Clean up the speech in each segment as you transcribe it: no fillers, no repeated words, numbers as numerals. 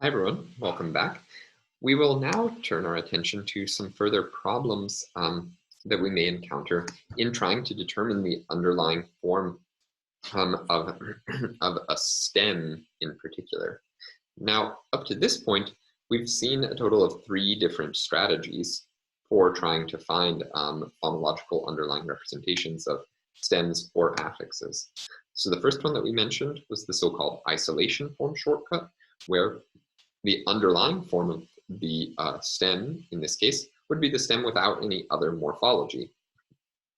Hi everyone, welcome back. We will now turn our attention to some further problems that we may encounter in trying to determine the underlying form of, of a stem in particular. Now, up to this point, we've seen a total of 3 different strategies for trying to find phonological underlying representations of stems or affixes. So the first one that we mentioned was the so-called isolation form shortcut, where the underlying form of the stem, in this case, would be the stem without any other morphology.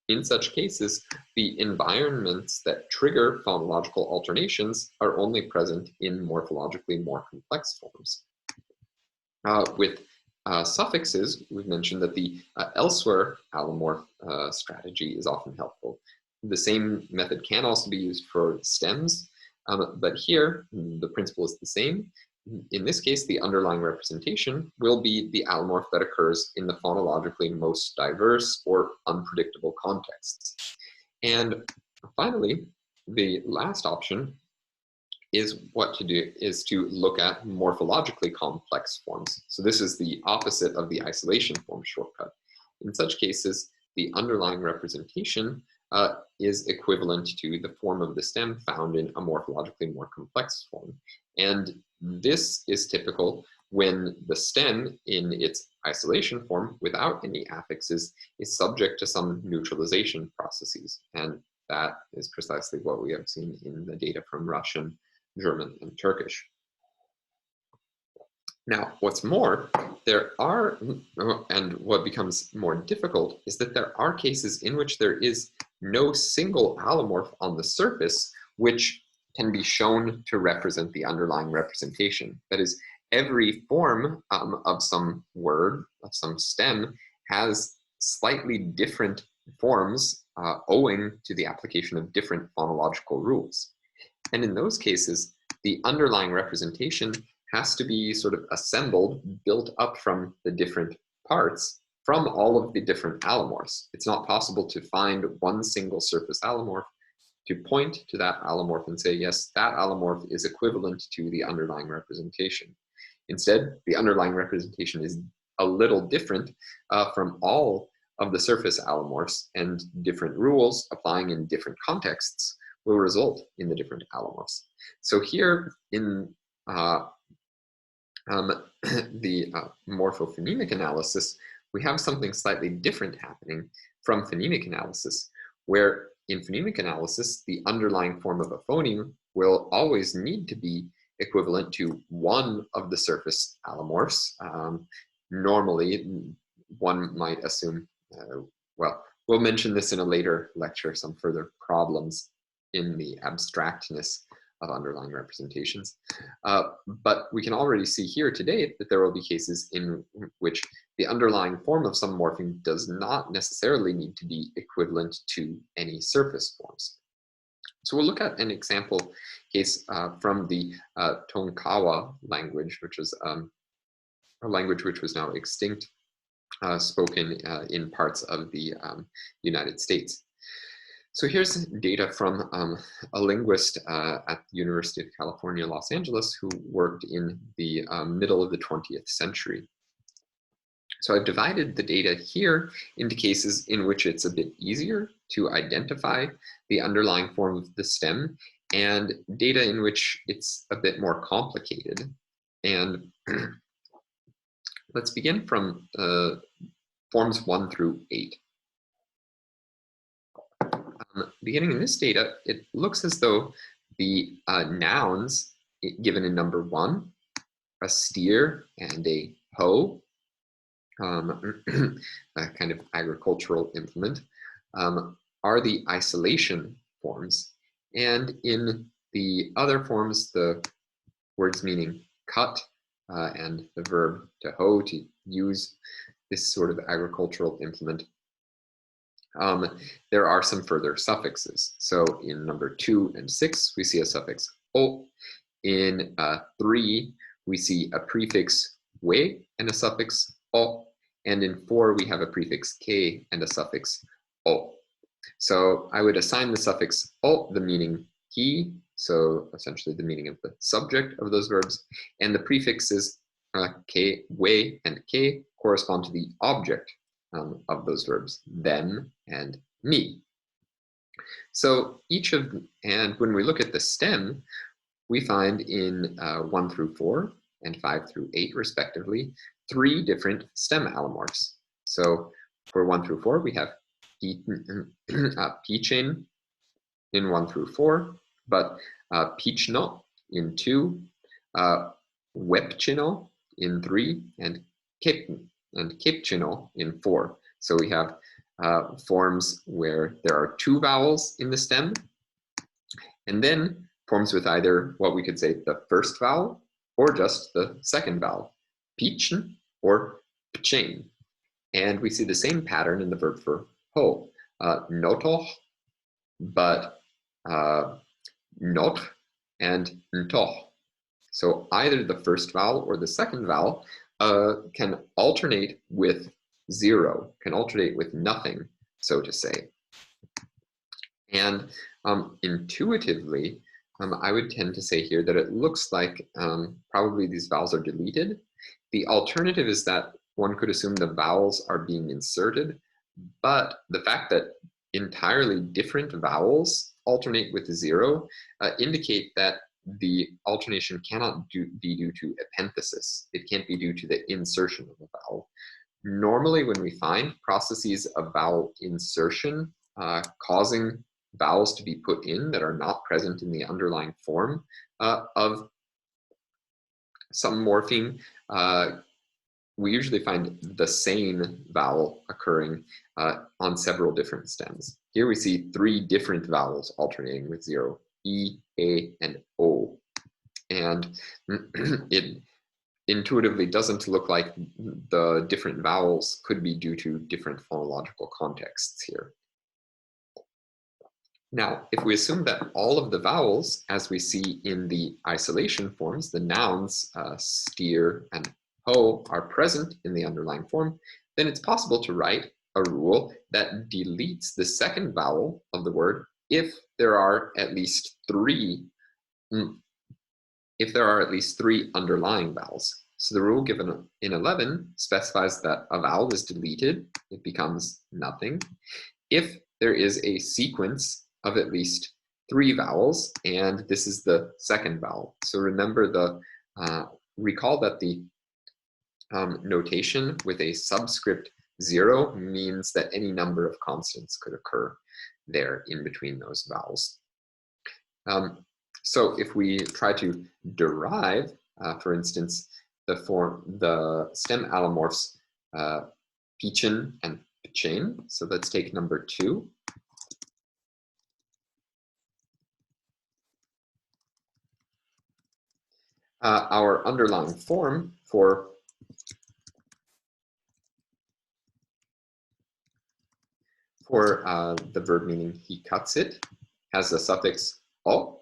In such cases, the environments that trigger phonological alternations are only present in morphologically more complex forms. With suffixes, we've mentioned that the elsewhere allomorph strategy is often helpful. The same method can also be used for stems, but here the principle is the same. In this case, the underlying representation will be the allomorph that occurs in the phonologically most diverse or unpredictable contexts. And finally, the last option is to look at morphologically complex forms. So this is the opposite of the isolation form shortcut. In such cases, the underlying representation is equivalent to the form of the stem found in a morphologically more complex form. And this is typical when the stem in its isolation form without any affixes is subject to some neutralization processes. And that is precisely what we have seen in the data from Russian, German, and Turkish. Now, what's more, and what becomes more difficult is that there are cases in which there is no single allomorph on the surface which can be shown to represent the underlying representation. That is, every form of some word, of some stem, has slightly different forms owing to the application of different phonological rules. And in those cases, the underlying representation has to be sort of assembled, built up from the different parts, from all of the different allomorphs. It's not possible to find one single surface allomorph, to point to that allomorph and say, yes, that allomorph is equivalent to the underlying representation. Instead, the underlying representation is a little different from all of the surface allomorphs, and different rules applying in different contexts will result in the different allomorphs. So here in the morphophonemic analysis, we have something slightly different happening from phonemic analysis, where in phonemic analysis, the underlying form of a phoneme will always need to be equivalent to one of the surface allomorphs. Normally, one might assume, well, we'll mention this in a later lecture, some further problems in the abstractness of underlying representations. But we can already see here today that there will be cases in which the underlying form of some morpheme does not necessarily need to be equivalent to any surface forms. So we'll look at an example case from the Tonkawa language, which is a language which was now extinct, spoken in parts of the United States. So here's data from a linguist at the University of California, Los Angeles, who worked in the middle of the 20th century. So I've divided the data here into cases in which it's a bit easier to identify the underlying form of the stem, and data in which it's a bit more complicated. And let's begin from forms 1 through 8. Beginning in this data, it looks as though the nouns given in number 1, a steer and a hoe, a kind of agricultural implement, are the isolation forms. And in the other forms, the words meaning cut and the verb to hoe, to use this sort of agricultural implement, there are some further suffixes. So in number 2 and 6, we see a suffix o. In 3, we see a prefix we and a suffix o. And in 4, we have a prefix k and a suffix o. So I would assign the suffix o the meaning he, so essentially the meaning of the subject of those verbs, and the prefixes k, we, and k correspond to the object of those verbs, them and me. So and when we look at the stem, we find in 1 through 4 and 5 through 8 respectively, 3 different stem allomorphs. So for 1 through 4, we have pichen in 1 through 4, but pichno in 2, wepchino in 3, and kepchino in 4. So we have forms where there are 2 vowels in the stem, and then forms with either what we could say the first vowel or just the second vowel, pichen or pchen. And we see the same pattern in the verb for ho, notoh, but not and ntoh. So either the first vowel or the second vowel can alternate with 0, can alternate with nothing, so to say. And intuitively, I would tend to say here that it looks like probably these vowels are deleted. The alternative is that one could assume the vowels are being inserted, but the fact that entirely different vowels alternate with 0 indicate that the alternation cannot be due to epenthesis. It can't be due to the insertion of a vowel. Normally, when we find processes of vowel insertion causing vowels to be put in that are not present in the underlying form of some morpheme, we usually find the same vowel occurring on several different stems. Here we see 3 different vowels alternating with 0, E, A, and O. And it intuitively doesn't look like the different vowels could be due to different phonological contexts here. Now, if we assume that all of the vowels, as we see in the isolation forms, the nouns steer and ho are present in the underlying form, then it's possible to write a rule that deletes the second vowel of the word if there are at least 3 underlying vowels. So the rule given in 11 specifies that a vowel is deleted, it becomes nothing, if there is a sequence of at least 3 vowels, and this is the second vowel. So remember recall that the notation with a subscript 0 means that any number of constants could occur there in between those vowels. So if we try to derive, for instance, the stem allomorphs pichen and pchen, so let's take number 2. Our underlying form for the verb meaning he cuts it has the suffix o,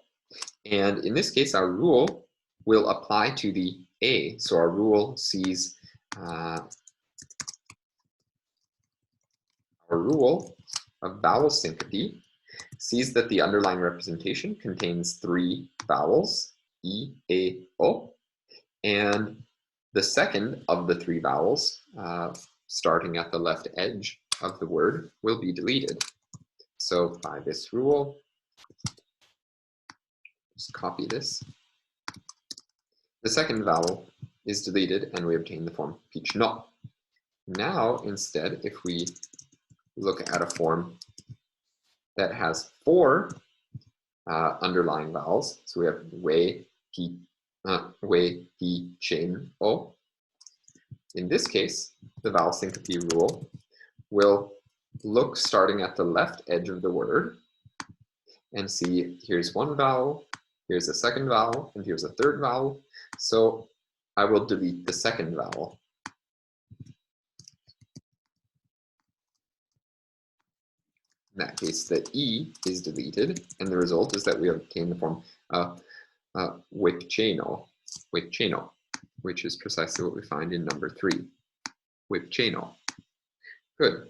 and in this case our rule will apply to the a. So our rule sees our rule of vowel syncope sees that the underlying representation contains 3 vowels, e, a, o, and the second of the 3 vowels, starting at the left edge of the word, will be deleted. So by this rule, just copy this. The second vowel is deleted and we obtain the form pichno. Now, instead, if we look at a form that has 4 underlying vowels, so we have we, pi, chen, o. In this case, the vowel syncope rule will look starting at the left edge of the word and see here's 1 vowel, here's a second vowel, and here's a third vowel. So I will delete the second vowel. In that case, the E is deleted, and the result is that we obtain the form wepcheno, which is precisely what we find in number 3, wepcheno. Good.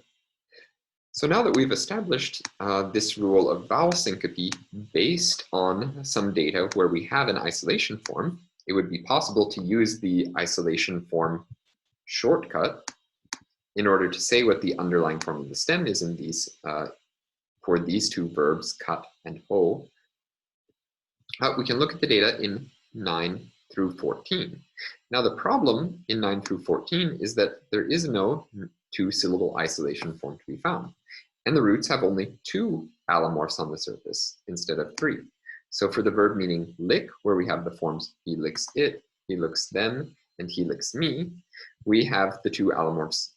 So now that we've established this rule of vowel syncope based on some data where we have an isolation form, it would be possible to use the isolation form shortcut in order to say what the underlying form of the stem is in these for these two verbs, cut and ho. We can look at the data in 9 through 14. Now the problem in 9 through 14 is that there is no two-syllable isolation form to be found. And the roots have only 2 allomorphs on the surface instead of 3. So for the verb meaning lick, where we have the forms he licks it, he licks them, and he licks me, we have the 2 allomorphs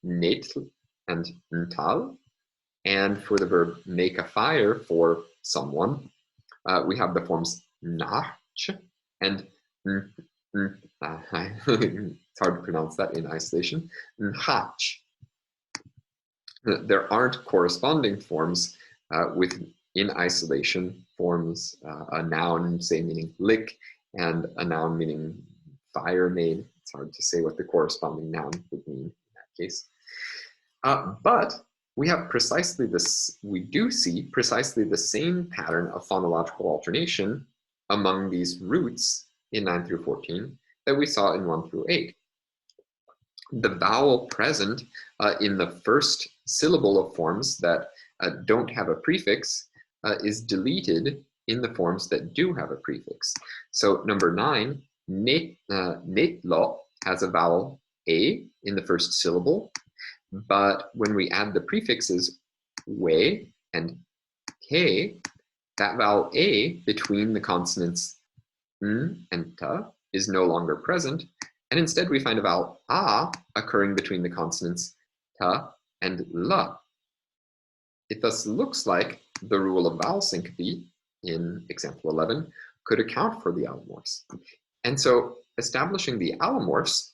netl and ntal. And for the verb make a fire for someone, we have the forms nach and it's hard to pronounce that in isolation, nhach. There aren't corresponding forms in isolation forms, a noun, say, meaning lick, and a noun meaning fire made. It's hard to say what the corresponding noun would mean in that case. But we have precisely this, we do see precisely the same pattern of phonological alternation among these roots in 9 through 14 that we saw in 1 through 8. The vowel present in the first syllable of forms that don't have a prefix is deleted in the forms that do have a prefix. So number 9, netlo, has a vowel a in the first syllable, but when we add the prefixes we and k, that vowel a between the consonants n and ta is no longer present, and instead we find a vowel a occurring between the consonants ta and la. It thus looks like the rule of vowel syncope in example 11 could account for the allomorphs. And so establishing the allomorphs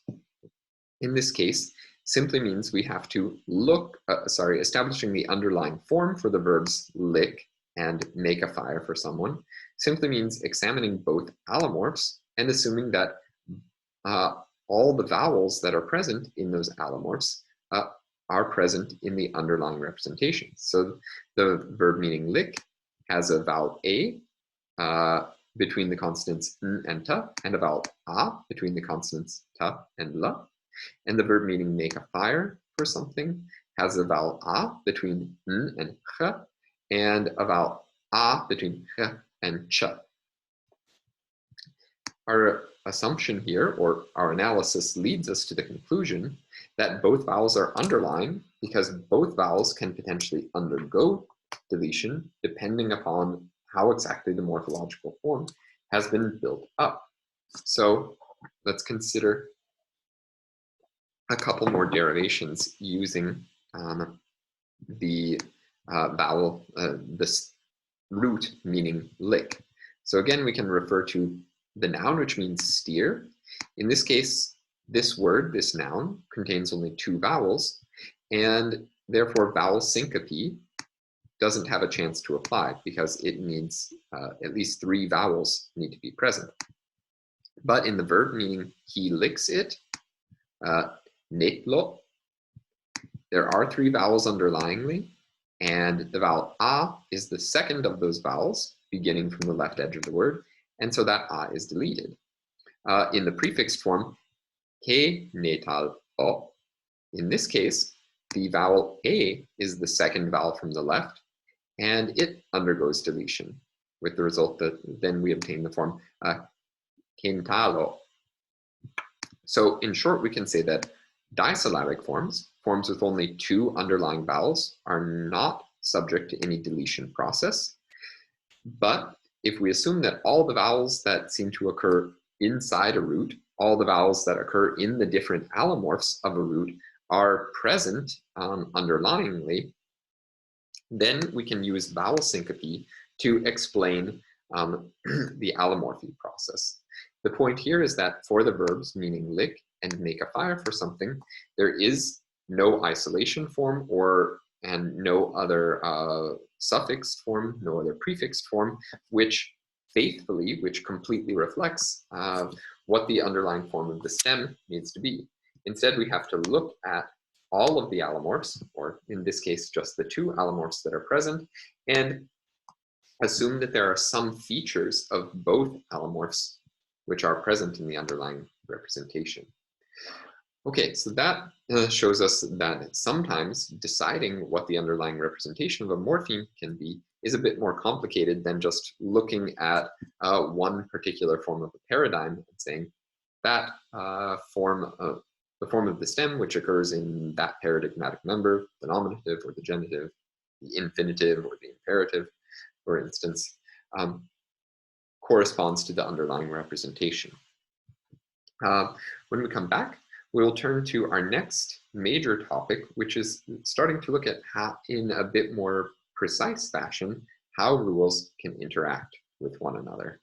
in this case simply means we have to look, establishing the underlying form for the verbs lick and make a fire for someone simply means examining both allomorphs and assuming that all the vowels that are present in those allomorphs are present in the underlying representation. So the verb meaning lick has a vowel a between the consonants n and ta, and a vowel a between the consonants ta and la. And the verb meaning make a fire for something has a vowel a between n and ch, and a vowel a between ch and ch. Our assumption here, or our analysis, leads us to the conclusion that both vowels are underlying because both vowels can potentially undergo deletion depending upon how exactly the morphological form has been built up. So let's consider a couple more derivations using the vowel, this root meaning lick. So again, we can refer to the noun, which means steer. In this case, this word, this noun, contains only 2 vowels, and therefore vowel syncope doesn't have a chance to apply because it needs at least 3 vowels need to be present. But in the verb meaning he licks it, netlo, there are 3 vowels underlyingly, and the vowel a is the second of those vowels, beginning from the left edge of the word, and so that a is deleted. In the prefixed form, ke netal o, in this case, the vowel a is the second vowel from the left, and it undergoes deletion, with the result that then we obtain the form kentalo. So in short, we can say that disyllabic forms, forms with only 2 underlying vowels, are not subject to any deletion process. But if we assume that all the vowels that seem to occur inside a root, all the vowels that occur in the different allomorphs of a root are present underlyingly, then we can use vowel syncope to explain the allomorphy process. The point here is that for the verbs meaning lick and make a fire for something, there is no isolation form and no other suffix form, no other prefix form, which completely reflects what the underlying form of the stem needs to be. Instead, we have to look at all of the allomorphs, or in this case, just the two allomorphs that are present, and assume that there are some features of both allomorphs which are present in the underlying representation. Okay, so that shows us that sometimes deciding what the underlying representation of a morpheme can be is a bit more complicated than just looking at one particular form of a paradigm and saying that the form of the stem which occurs in that paradigmatic member, the nominative or the genitive, the infinitive or the imperative, for instance, corresponds to the underlying representation. When we come back, we'll turn to our next major topic, which is starting to look at how, in a bit more precise fashion, how rules can interact with one another.